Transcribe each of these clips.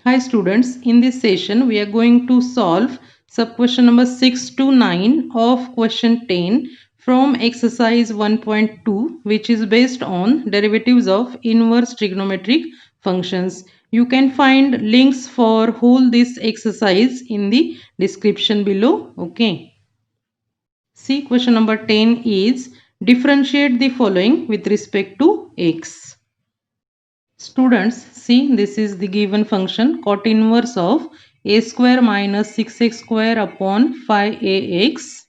Hi students, in this session we are going to solve sub question number 6 to 9 of question 10 from exercise 1.2, which is based on derivatives of inverse trigonometric functions. You can find links for whole this exercise in the description below. Okay. See, question number 10 is differentiate the following with respect to x. Students, see, this is the given function cot inverse of a square minus 6x square upon 5ax.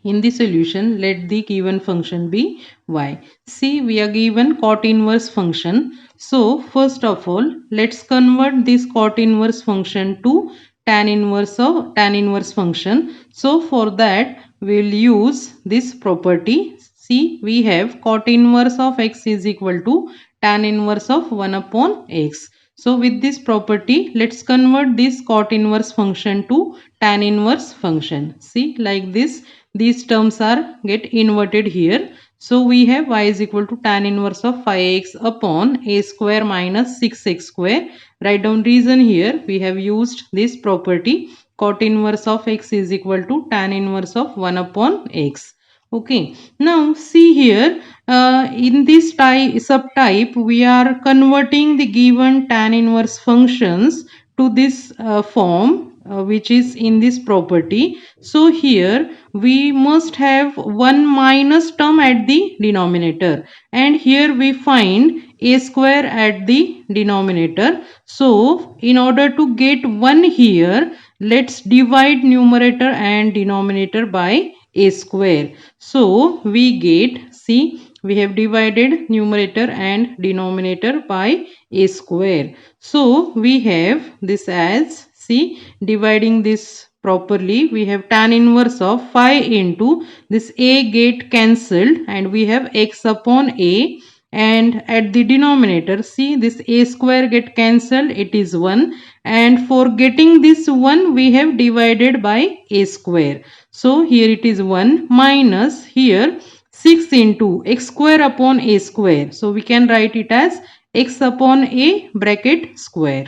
In the solution, let the given function be y. See, we are given cot inverse function. So, first of all, let's convert this cot inverse function to tan inverse function. So, for that, we will use this property. See, we have cot inverse of x is equal to tan inverse of 1 upon x. So, with this property, let's convert this cot inverse function to tan inverse function. See, like this, these terms are get inverted here. So we have y is equal to tan inverse of 5x upon a square minus 6x square. Write down reason here. We have used this property cot inverse of x is equal to tan inverse of 1 upon x. Okay. Now see here, in this subtype we are converting the given tan inverse functions to this form which is in this property. So here we must have one minus term at the denominator, and here we find a square at the denominator. So in order to get 1 here, let's divide numerator and denominator by a square. So we get, see, we have divided numerator and denominator by a square. So we have this as, see, dividing this properly, we have tan inverse of 5 into this a get cancelled and we have x upon a, and at the denominator, see, this a square get cancelled, it is 1, and for getting this 1 we have divided by a square. So here it is 1 minus here 6 into x square upon a square. So we can write it as x upon a bracket square.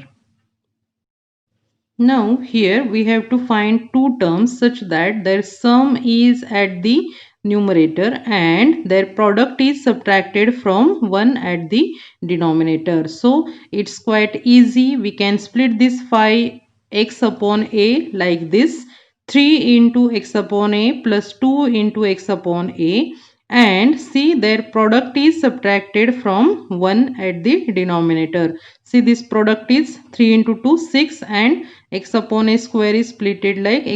Now here we have to find two terms such that their sum is at the numerator and their product is subtracted from 1 at the denominator. So it's quite easy. We can split this 5x upon a like this. 3 into x upon a plus 2 into x upon a, and see their product is subtracted from 1 at the denominator. See, this product is 3 into 2 6, and x upon a square is splitted like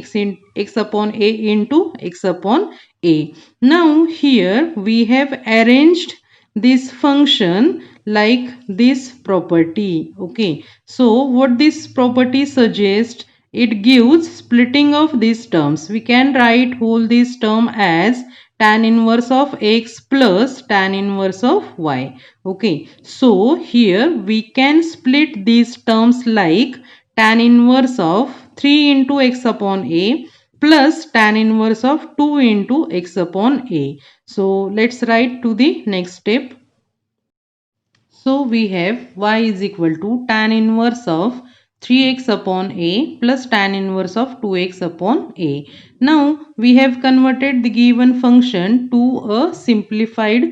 x upon a into x upon a. Now here we have arranged this function like this property. Okay, so what this property suggests, it gives splitting of these terms. We can write whole this term as tan inverse of x plus tan inverse of y. Okay, so here we can split these terms like tan inverse of 3 into x upon a plus tan inverse of 2 into x upon a. So let's write to the next step. So we have y is equal to tan inverse of 3x upon a plus tan inverse of 2x upon a. Now we have converted the given function to a simplified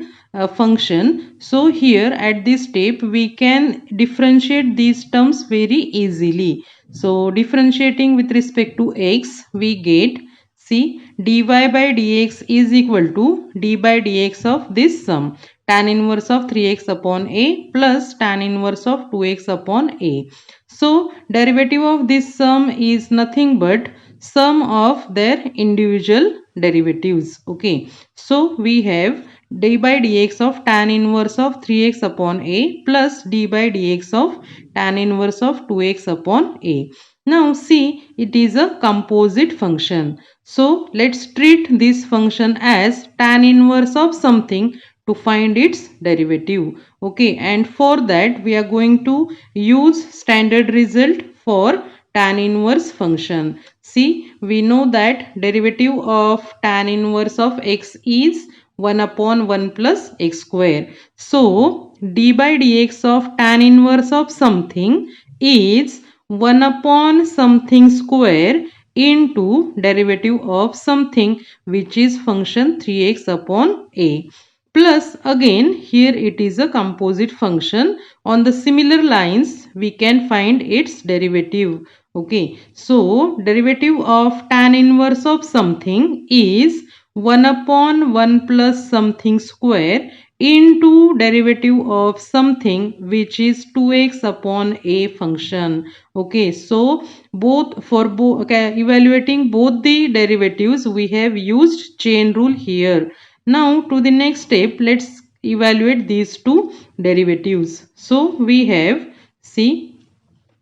function. So here at this step we can differentiate these terms very easily. So differentiating with respect to x, we get, see, dy by dx is equal to d by dx of this sum, tan inverse of 3x upon a plus tan inverse of 2x upon a. So derivative of this sum is nothing but sum of their individual derivatives. Okay, so we have d by dx of tan inverse of 3x upon a plus d by dx of tan inverse of 2x upon a. Now see, it is a composite function. So let's treat this function as tan inverse of something to find its derivative. Okay, and for that we are going to use standard result for tan inverse function. See, we know that derivative of tan inverse of x is 1 upon 1 plus x square. So d by dx of tan inverse of something is 1 upon something square into derivative of something which is function 3x upon a. Plus again here it is a composite function. On the similar lines we can find its derivative. Okay, so derivative of tan inverse of something is 1 upon 1 plus something square into derivative of something which is 2x upon a function. Okay, so evaluating both the derivatives we have used chain rule here. Now to the next step, let's evaluate these two derivatives. So we have, see,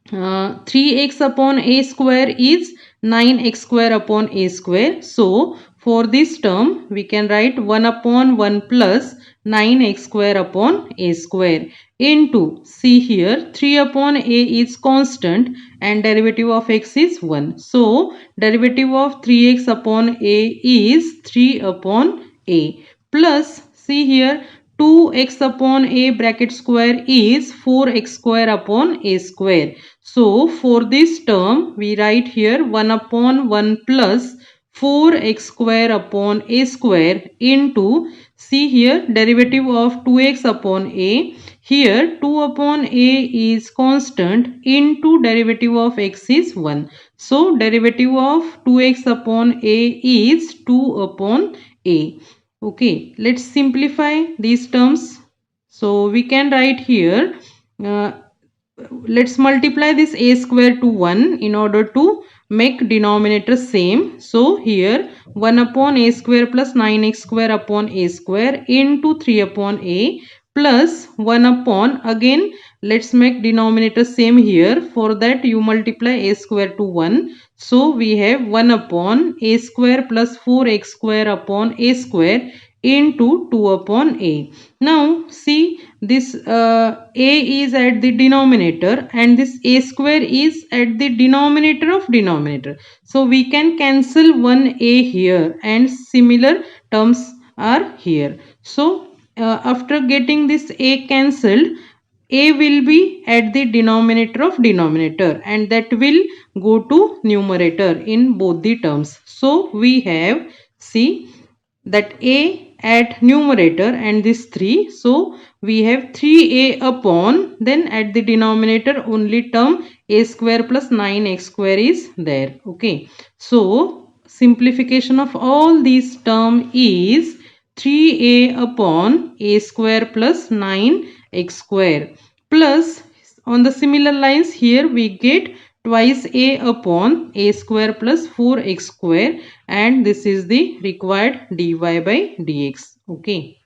3x upon a square is 9x square upon a square. So for this term we can write 1 upon 1 plus 9x square upon a square into, see here, 3 upon a is constant and derivative of x is 1. So derivative of 3x upon a is 3 upon a, plus, see here, 2x upon a bracket square is 4x square upon a square. So for this term we write here 1 upon 1 plus 4x square upon a square into, see here, derivative of 2x upon a. Here 2 upon a is constant into derivative of x is 1. So derivative of 2x upon a is 2 upon a. Okay, let's simplify these terms. So we can write here, let's multiply this a square to 1 in order to make denominator same. So here 1 upon a square plus 9x square upon a square into 3 upon a plus 1 upon, again let's make denominator same here. For that you multiply a square to 1. So we have 1 upon a square plus 4x square upon a square into 2 upon a. Now see, this a is at the denominator and this a square is at the denominator of denominator. So we can cancel one a here and similar terms are here. So after getting this a cancelled, a will be at the denominator of denominator and that will go to numerator in both the terms. So we have, see, that a at numerator and this 3. So we have 3a upon, then at the denominator only term a square plus 9x square is there. Okay, so simplification of all these term is 3a upon a square plus 9x square, plus on the similar lines here we get twice a upon a square plus 4x square, and this is the required dy by dx. Okay.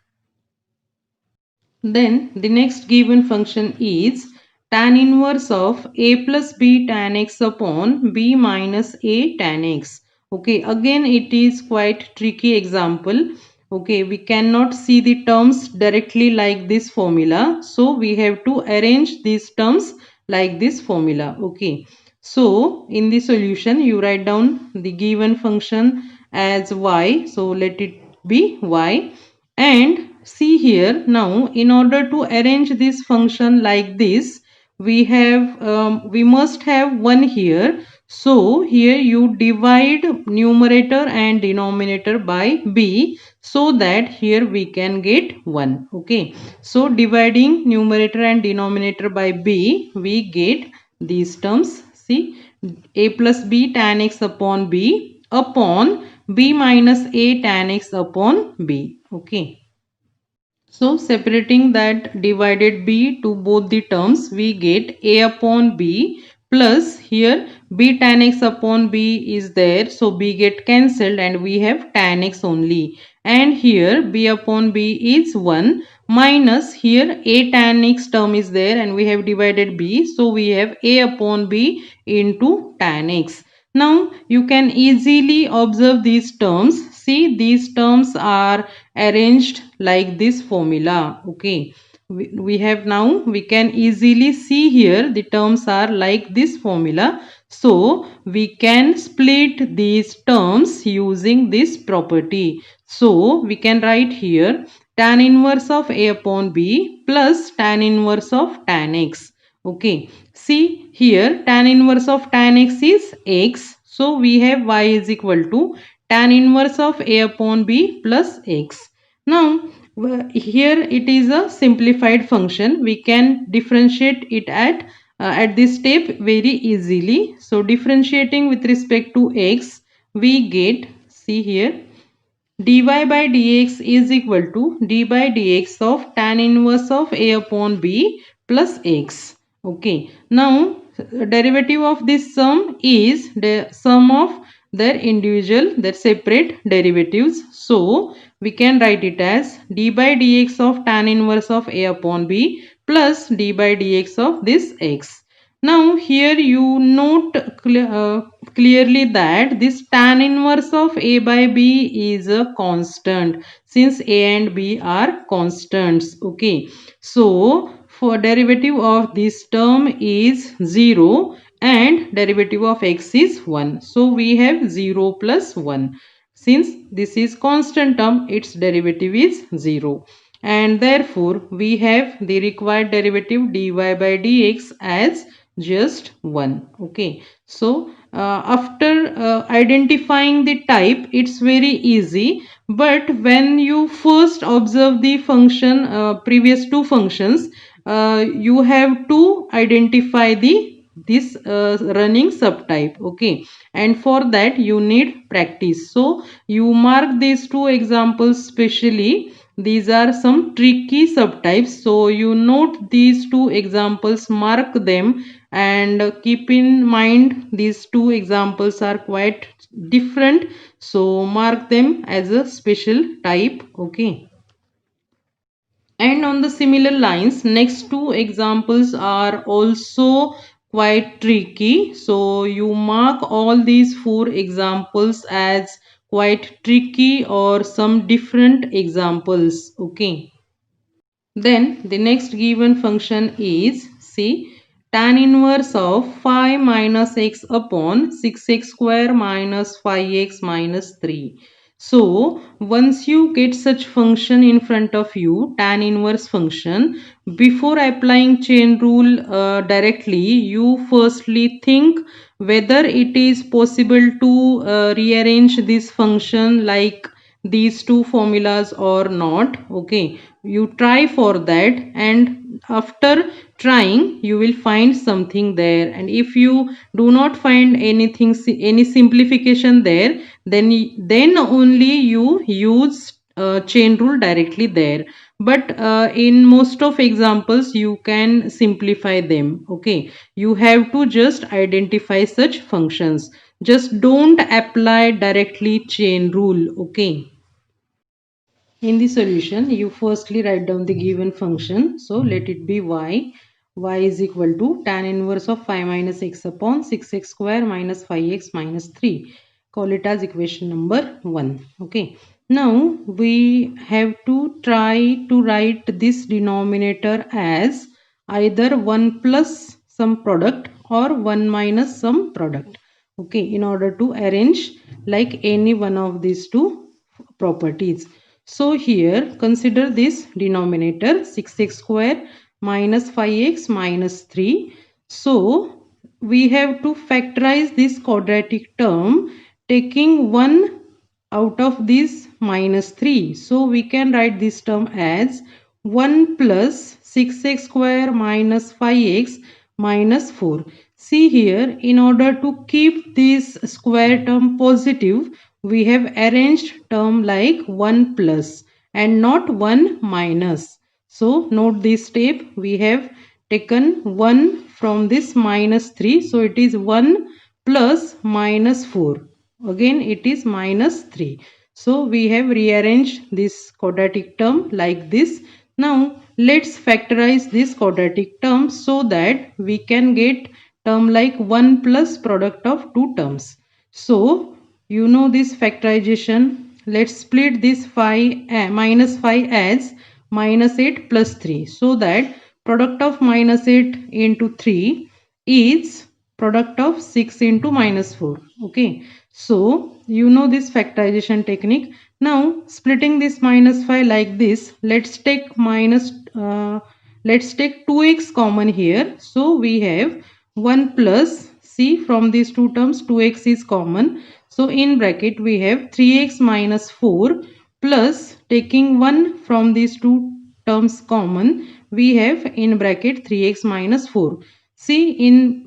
Then the next given function is tan inverse of a plus b tan x upon b minus a tan x. Okay, again it is quite tricky example. Okay, we cannot see the terms directly like this formula. So we have to arrange these terms like this formula. Okay. So in the solution you write down the given function as y. So let it be y, and see here, now in order to arrange this function like this we must have 1 here. So here you divide numerator and denominator by b so that here we can get 1. Okay, so dividing numerator and denominator by b we get these terms. See, a plus b tan x upon b upon b minus a tan x upon b. Okay. So separating that divided b to both the terms, we get a upon b plus here b tan x upon b is there. So b get cancelled and we have tan x only. And here b upon b is 1 minus here a tan x term is there and we have divided b. So we have a upon b into tan x. Now you can easily observe these terms. See, these terms are arranged like this formula. Okay, we have, now we can easily see here the terms are like this formula. So we can split these terms using this property. So we can write here tan inverse of a upon b plus tan inverse of tan x. Okay, see here tan inverse of tan x is x. So we have y is equal to tan inverse of a upon b plus x. Now here it is a simplified function. We can differentiate it at this step very easily. So differentiating with respect to x, we get, see here, dy by dx is equal to d by dx of tan inverse of a upon b plus x. Okay. Now derivative of this sum is the sum of their separate derivatives. So we can write it as d by dx of tan inverse of a upon b plus d by dx of this x. Now here you note clearly that this tan inverse of a by b is a constant, since a and b are constants. Okay, so for derivative of this term is 0 and derivative of x is 1. So we have 0 plus 1. Since this is constant term, its derivative is 0. And therefore, we have the required derivative dy by dx as just 1. Okay, so after identifying the type, it's very easy, but when you first observe the function, previous two functions, you have to identify this running subtype. Okay, and for that you need practice. So you mark these two examples specially. These are some tricky subtypes, so you note these two examples, mark them, and keep in mind these two examples are quite different, so mark them as a special type. Okay, and on the similar lines, next two examples are also quite tricky, so you mark all these four examples as quite tricky or some different examples. Okay, then the next given function is, see, tan inverse of 5 minus x upon 6x square minus 5x minus 3. So once you get such function in front of you, tan inverse function, before applying chain rule directly, you firstly think whether it is possible to rearrange this function like these two formulas or not. Okay, you try for that, and after trying you will find something there, and if you do not find anything, any simplification there, then only you use chain rule directly there. But in most of examples you can simplify them. Okay, you have to just identify such functions, just don't apply directly chain rule. Okay, in the solution, you firstly write down the given function. So let it be y. Y is equal to tan inverse of 5 minus x upon 6x square minus 5x minus 3. Call it as equation number 1. Okay. Now we have to try to write this denominator as either 1 plus some product or 1 minus some product. Okay, in order to arrange like any one of these two properties. So here consider this denominator 6x square minus 5x minus 3. So we have to factorize this quadratic term taking 1 out of this minus 3. So we can write this term as 1 plus 6x square minus 5x minus 4. See here, in order to keep this square term positive, we have arranged term like 1 plus and not 1 minus. So note this step, we have taken 1 from this minus 3. So it is 1 plus minus 4. Again it is minus 3. So we have rearranged this quadratic term like this. Now let's factorize this quadratic term so that we can get term like 1 plus product of two terms. So you know this factorization. Let's split this 5 minus 5 as minus 8 plus 3, so that product of minus 8 into 3 is product of 6 into minus 4. Okay, so you know this factorization technique. Now splitting this minus 5 like this, let's take 2x common here. So we have 1 plus, see from these two terms 2x is common. So in bracket we have 3x minus 4 plus, taking 1 from these two terms common, we have in bracket 3x minus 4. See in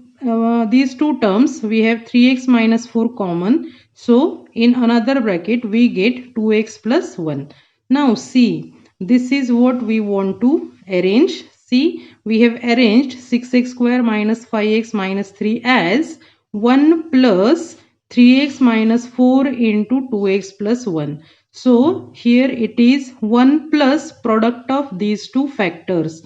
these two terms we have 3x minus 4 common. So in another bracket we get 2x plus 1. Now see, this is what we want to arrange. See, we have arranged 6x square minus 5x minus 3 as 1 plus 3x minus 4 into 2x plus 1. So here it is 1 plus product of these two factors.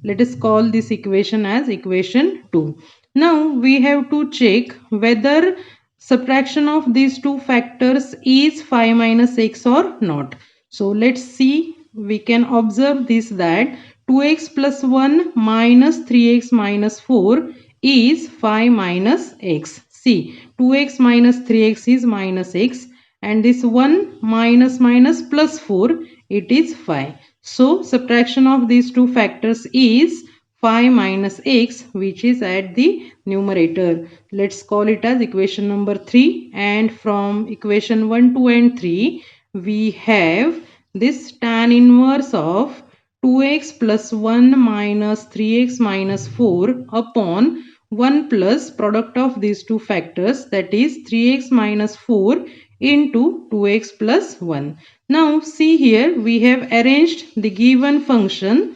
Let us call this equation as equation 2. Now we have to check whether subtraction of these two factors is 5 minus x or not. So let's see, we can observe this that 2x plus 1 minus 3x minus 4 is 5 minus x. See, 2x minus 3x is minus x, and this 1 minus minus plus 4, it is 5. So subtraction of these two factors is 5 minus x, which is at the numerator. Let's call it as equation number 3, and from equation 1, 2 and 3 we have this tan inverse of 2x plus 1 minus 3x minus 4 upon 1 plus product of these two factors, that is 3x minus 4 into 2x plus 1. Now see here, we have arranged the given function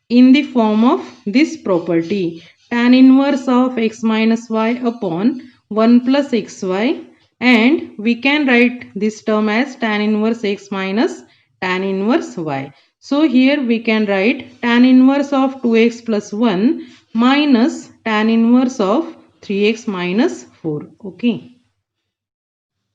in the form of this property, tan inverse of x minus y upon 1 plus xy, and we can write this term as tan inverse x minus tan inverse y. So here we can write tan inverse of 2x plus 1 minus tan inverse of 3x minus 4. Okay.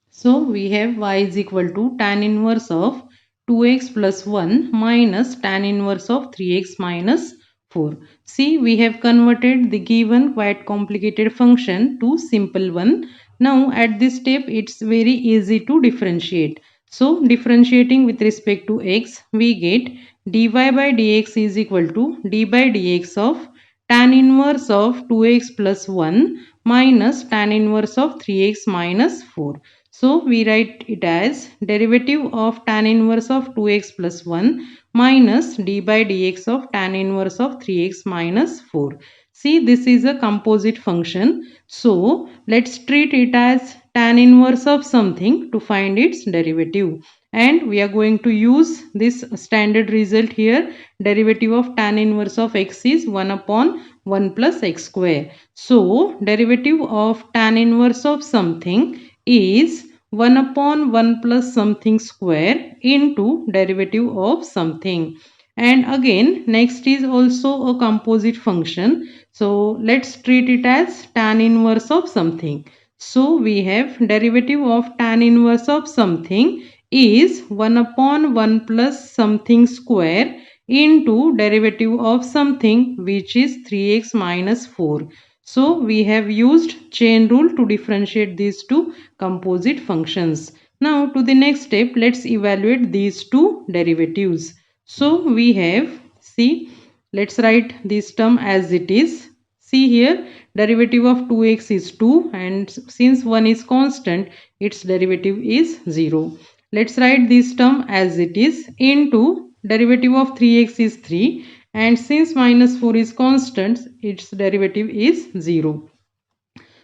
So we have y is equal to tan inverse of 2x plus 1 minus tan inverse of 3x minus 4. See, we have converted the given quite complicated function to simple one. Now at this step it's very easy to differentiate. So differentiating with respect to x, we get dy by dx is equal to d by dx of tan inverse of 2x plus 1 minus tan inverse of 3x minus 4. So we write it as derivative of tan inverse of 2x plus 1 minus d by dx of tan inverse of 3x minus 4. See, this is a composite function. So let's treat it as tan inverse of something to find its derivative. And we are going to use this standard result here. Derivative of tan inverse of x is 1 upon 1 plus x square. So derivative of tan inverse of something is 1 upon 1 plus something square into derivative of something. And again, next is also a composite function. So let's treat it as tan inverse of something. So we have derivative of tan inverse of something is 1 upon 1 plus something square into derivative of something, which is 3x minus 4. So we have used chain rule to differentiate these two composite functions. Now to the next step, let's evaluate these two derivatives. So we have, see, let's write this term as it is. See here, derivative of 2x is 2, and since 1 is constant, its derivative is 0. Let's write this term as it is into derivative of 3x is 3, and since minus 4 is constant, its derivative is 0.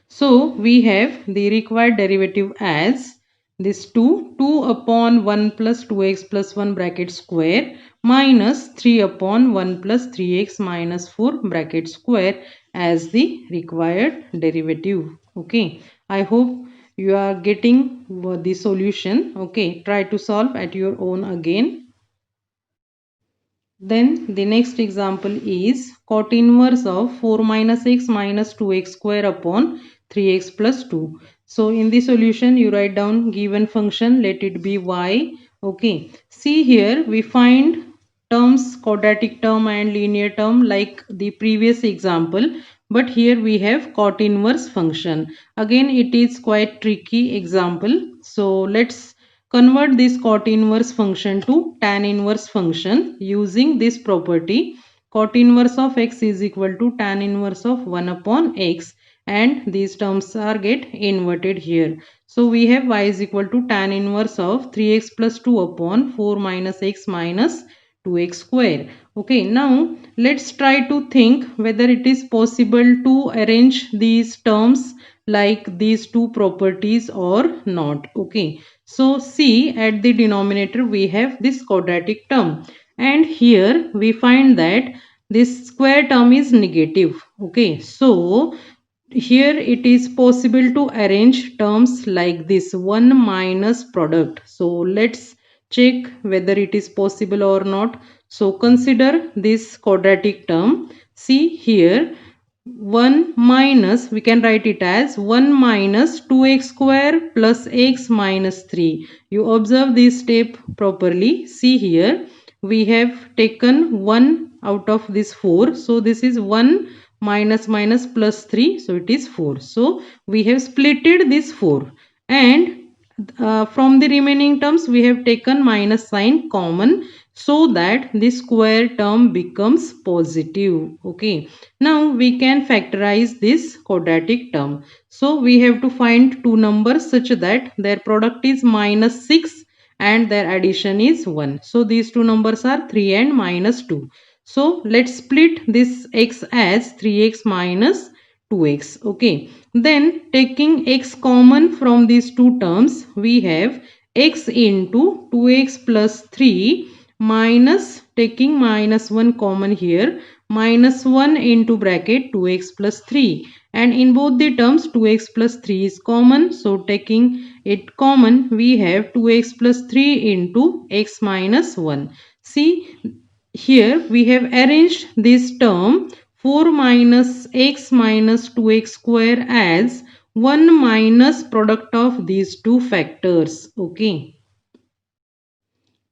So we have the required derivative as this 2 upon 1 plus 2x plus 1 bracket square minus 3 upon 1 plus 3x minus 4 bracket square as the required derivative. Okay, I hope you are getting the solution. Okay, try to solve at your own again. Then the next example is cot inverse of 4 minus x minus 2x square upon 3x plus 2. So in the solution you write down given function, let it be y. Okay. See here we find terms, quadratic term and linear term like the previous example. but here we have cot inverse function. Again it is quite tricky example. So let's convert this cot inverse function to tan inverse function using this property. Cot inverse of x is equal to tan inverse of 1 upon x, and these terms are get inverted here. So we have y is equal to tan inverse of 3x plus 2 upon 4 minus x minus 2x square. Okay, now let's try to think whether it is possible to arrange these terms like these two properties or not. Okay, so see, at the denominator we have this quadratic term, and here we find that this square term is negative. Okay, so here it is possible to arrange terms like this 1 minus product. So let's check whether it is possible or not. So consider this quadratic term. See here, 1 minus, we can write it as 1 minus 2x square plus x minus 3. You observe this step properly. See here, we have taken 1 out of this 4. So this is 1 minus minus plus 3. So it is 4. So we have splitted this 4. And from the remaining terms we have taken minus sign common, so that the square term becomes positive. Okay, now we can factorize this quadratic term. So we have to find two numbers such that their product is minus 6 and their addition is 1. So these two numbers are 3 and minus 2. So let's split this x as 3x minus 2x. Okay, then taking x common from these two terms, we have x into 2x plus 3 minus, taking minus 1 common here, minus 1 into bracket 2x plus 3, and in both the terms 2x plus 3 is common. So taking it common, we have 2x plus 3 into x minus 1. See, here we have arranged this term 4 minus x minus 2x square as 1 minus product of these two factors. Okay,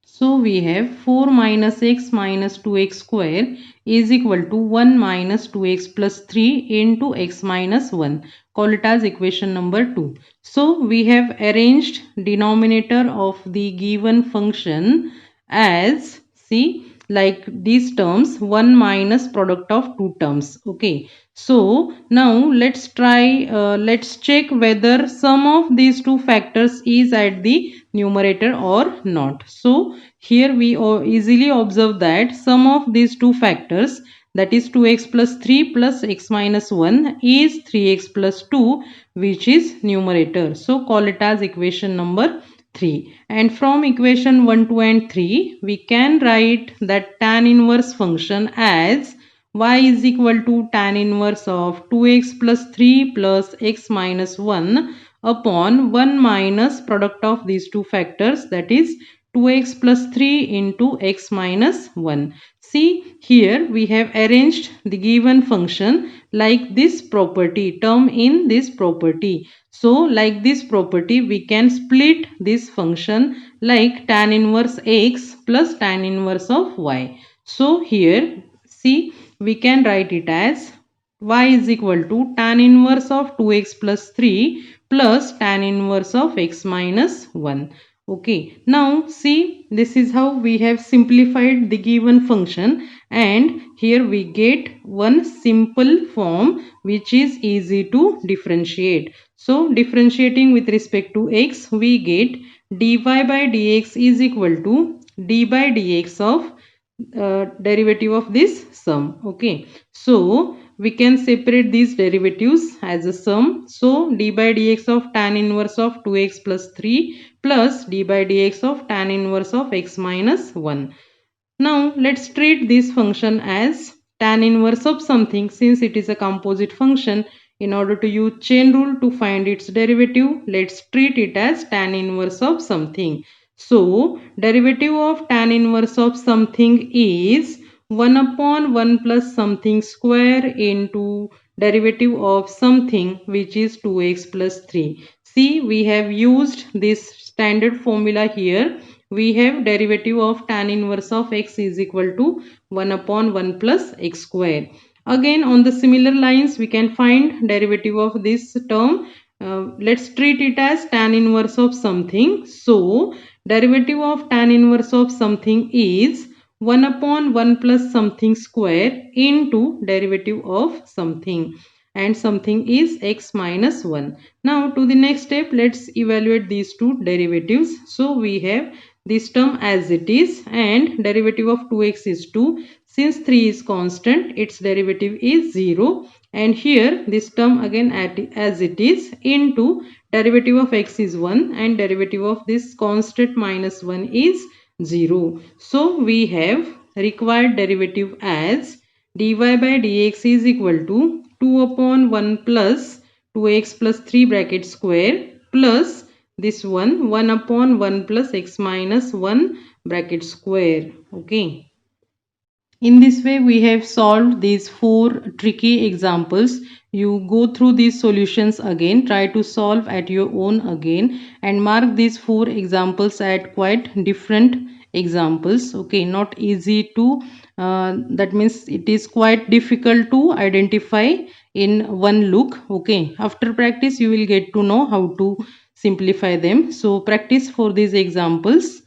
so we have 4 minus x minus 2x square is equal to 1 minus 2x plus 3 into x minus 1. Call it as equation number 2. So we have arranged denominator of the given function as, see, like these terms 1 minus product of two terms. Okay, so now let's check whether sum of these two factors is at the numerator or not. So here we easily observe that sum of these two factors, that is 2x plus 3 plus x minus 1, is 3x plus 2, which is numerator. So call it as equation number 3. And from equation 1, 2 and 3, we can write that tan inverse function as y is equal to tan inverse of 2x plus 3 plus x minus 1 upon 1 minus product of these two factors, that is 2x plus 3 into x minus 1. See, here we have arranged the given function like this property, term in this property. So like this property, we can split this function like tan inverse x plus tan inverse of y. So here, see, we can write it as y is equal to tan inverse of 2x plus 3 plus tan inverse of x minus 1. Okay, now see, this is how we have simplified the given function, and here we get one simple form which is easy to differentiate. So differentiating with respect to x, we get dy by dx is equal to d by dx of derivative of this sum. Okay, so we can separate these derivatives as a sum. So d by dx of tan inverse of 2x plus 3 plus d by dx of tan inverse of x minus 1. Now let's treat this function as tan inverse of something. Since it is a composite function, in order to use chain rule to find its derivative, let's treat it as tan inverse of something. So derivative of tan inverse of something is 1 upon 1 plus something square into derivative of something, which is 2x plus 3. See, we have used this standard formula here. We have derivative of tan inverse of x is equal to 1 upon 1 plus x square. Again, on the similar lines, we can find derivative of this term. Let's treat it as tan inverse of something. So, derivative of tan inverse of something is 1 upon 1 plus something square into derivative of something, and something is x minus 1. Now to the next step, let's evaluate these two derivatives. So we have this term as it is, and derivative of 2x is 2. Since 3 is constant, its derivative is 0, and here this term again as it is into derivative of x is 1 and derivative of this constant minus 1 is 0. So we have required derivative as dy by dx is equal to 2 upon 1 plus 2x plus 3 bracket square plus this one upon 1 plus x minus 1 bracket square. Okay. In this way, we have solved these four tricky examples. You go through these solutions again, try to solve at your own again, and mark these four examples at quite different examples. Okay, not easy to, that means it is quite difficult to identify in one look. Okay, after practice, you will get to know how to simplify them. So, practice for these examples.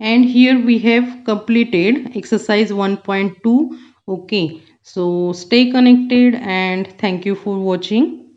And here we have completed exercise 1.2. Okay, so stay connected and thank you for watching.